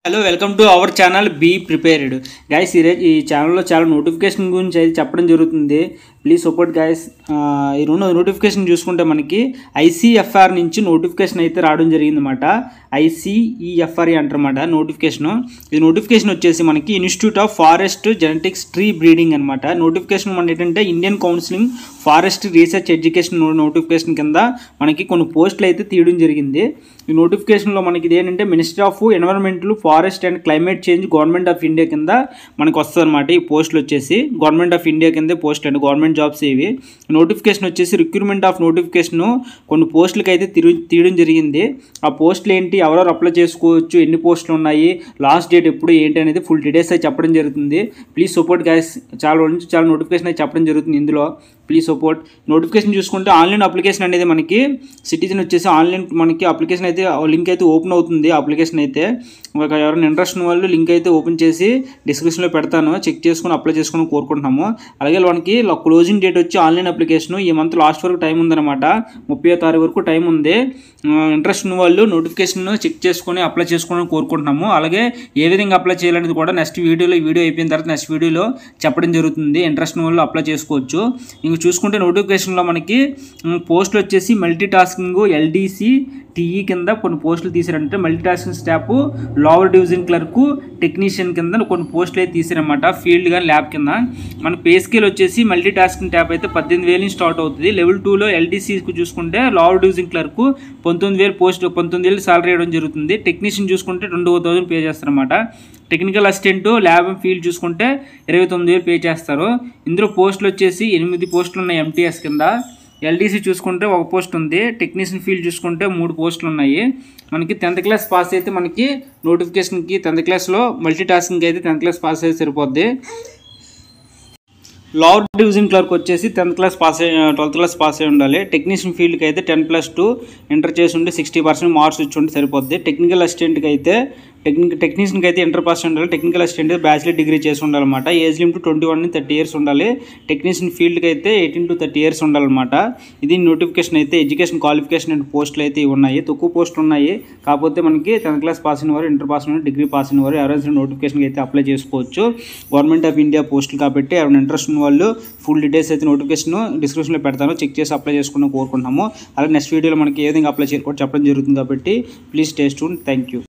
Hello welcome to our channel be prepared guys. ఈ ఛానల్లో చాలా నోటిఫికేషన్ గురించి అయితే చెప్పడం జరుగుతుంది. Please support guys. ఈ రెండు నోటిఫికేషన్ చూసుకుంటే మనకి ఐసీఎఫ్ఆర్ నుంచి నోటిఫికేషన్ అయితే రావడం జరిగిందన్నమాట. ఐసీఈఎఫ్ఆర్ఈ అంటారన్నమాట నోటిఫికేషను. ఈ నోటిఫికేషన్ వచ్చేసి మనకి institute of forest genetics tree breeding అనమాట. నోటిఫికేషన్ మన ఏంటంటే Indian counselling forest research education notification కింద మనకి కొన్ని పోస్టులు అయితే తీయడం జరిగింది. ఈ నోటిఫికేషన్లో మనకి ఇది ఏంటంటే ministry of environmental forest and climate change government of India కింద మనకు వస్తుంది అనమాట. ఈ పోస్టులు వచ్చేసి గవర్నమెంట్ ఆఫ్ ఇండియా కింద పోస్టులు అండి, గవర్నమెంట్ జాబ్స్ ఇవి. నోటిఫికేషన్ వచ్చేసి రిక్రూట్మెంట్ ఆఫ్ నోటిఫికేషన్ కొన్ని పోస్టులకి అయితే తీయడం జరిగింది. ఆ పోస్టులు ఏంటి, ఎవరెవరు అప్లై చేసుకోవచ్చు, ఎన్ని పోస్టులు ఉన్నాయి, లాస్ట్ డేట్ ఎప్పుడు ఏంటి అనేది ఫుల్ డీటెయిల్స్ అయితే చెప్పడం జరుగుతుంది. Please support guys. చాలా నోటిఫికేషన్ అయితే చెప్పడం జరుగుతుంది ఇందులో. Please support. నోటిఫికేషన్ చూసుకుంటే ఆన్లైన్ అప్లికేషన్ అనేది మనకి సిటిజన్ వచ్చేసి ఆన్లైన్ మనకి అప్లికేషన్ అయితే లింక్ అయితే ఓపెన్ అవుతుంది. అప్లికేషన్ అయితే ఎవరైనా ఇంట్రెస్ట్ ఉన్న వాళ్ళు లింక్ అయితే ఓపెన్ చేసి డిస్క్రిప్షన్లో పెడతాను, చెక్ చేసుకుని అప్లై చేసుకుని కోరుకుంటున్నాము. అలాగే మనకి క్లోజింగ్ డేట్ వచ్చి ఆన్లైన్ అప్లికేషన్ ఈ మంత్ లాస్ట్ వరకు టైం ఉందన్నమాట. 30వ తారీఖు వరకు టైం ఉంది. ఇంట్రెస్ట్ ఉన్న వాళ్ళు నోటిఫికేషన్ చెక్ చేసుకొని అప్లై చేసుకోవాలని కోరుకుంటున్నాము. అలాగే ఏ విధంగా అప్లై చేయాలనేది కూడా నెక్స్ట్ వీడియోలో, ఈ వీడియో అయిపోయిన తర్వాత నెక్స్ట్ వీడియోలో చెప్పడం జరుగుతుంది. ఇంట్రెస్ట్ ఉన్న వాళ్ళు అప్లై చేసుకోవచ్చు. ఇంక చూసుకుంటే నోటిఫికేషన్లో మనకి పోస్టులు వచ్చేసి మల్టీ టాస్కింగ్ ఎల్డీసీ టీఈ కింద కొన్ని పోస్టులు తీసారంటే multi tasking staff, lower division clerk, technician కింద కొన్ని పోస్టులు అయితే తీసారన్నమాట. ఫీల్డ్ కానీ ల్యాబ్ కింద మన పే స్కేల్ వచ్చేసి మల్టీ టాస్కింగ్ ట్యాప్ అయితే 18,000 నుంచి స్టార్ట్ అవుతుంది. లెవెల్ 2లో ఎల్డీసీకి చూసుకుంటే లోవర్ డివిజన్ క్లర్కు 19,000 సాలరీ ఇవ్వడం జరుగుతుంది. టెక్నీషియన్ చూసుకుంటే 22,000 పే చేస్తారన్నమాట. టెక్నికల్ అసిస్టెంట్ ల్యాబ్ ఫీల్డ్ చూసుకుంటే 29,000 పే చేస్తారు. ఇందులో పోస్టులు వచ్చేసి 8 పోస్టులు ఉన్నాయి ఎంటీఎస్ కింద. ఎల్డీసీ చూసుకుంటే 1 పోస్ట్ ఉంది. టెక్నీషియన్ ఫీల్డ్ చూసుకుంటే 3 పోస్టులు ఉన్నాయి. మనకి 10th క్లాస్ పాస్ అయితే మనకి నోటిఫికేషన్కి 10th క్లాస్లో మల్టీ టాస్కింగ్ అయితే 10th క్లాస్ పాస్ అయితే సరిపోద్ది. లోవర్ డివిజన్ క్లర్క్ వచ్చేసి 10th class pass 12th class pass అయి ఉండాలి. టెక్నీషియన్ ఫీల్డ్కి అయితే 10+2 ఇంటర్ చేసి ఉంటే 60% మార్క్స్ ఇచ్చి ఉంటే సరిపోద్ది. టెక్నికల్ అసిస్టెంట్కి అయితే టెక్నీషియన్కి అయితే ఇంటర్ పాస్ ఉండాలి. టెక్నికల్ అసిస్టెంట్ బ్యాచిలర్ డిగ్రీ చేసి ఉండాలన్నమాట. ఏజ్ లిమిట్ 21 నుంచి 30 ఇయర్స్ ఉండాలి. టెక్నీషియన్ ఫీల్డ్కి అయితే 18 to 30 ఇయర్స్ ఉండాలన్నమాట. ఇది నోటిఫికేషన్ అయితే. ఎడ్యుకేషన్ క్వాలిఫికేషన్ అండ్ పోస్టులు అయితే ఉన్నాయి. తక్కువ పోస్టులు ఉన్నాయి. కాకపోతే మనకి 10th క్లాస్ పాస్ అయిన వారు, ఇంటర్ పాస్ అయిన వారు, డిగ్రీ పాస్ అయిన వారు ఎవరైనా నోటిఫికేషన్కి అయితే అప్లై చేసుకోవచ్చు. గవర్నమెంట్ ఆఫ్ ఇండియా పోస్టులు కాబట్టి ఎవరైనా ఇంట్రెస్ట్ ఉన్న వాళ్ళు ఫుల్ డీటెయిల్స్ అయితే నోటిఫికేషన్ డిస్క్రిప్షన్లో పెడతాను, చెక్ చేసి అప్లై చేసుకుని కోరుకుంటున్నాము. అలాగే నెక్స్ట్ వీడియోలో మనకి ఏ విధంగా అప్లై చేసుకోవచ్చు చెప్పడం జరుగుతుంది కాబట్టి please stay tuned. Thank you.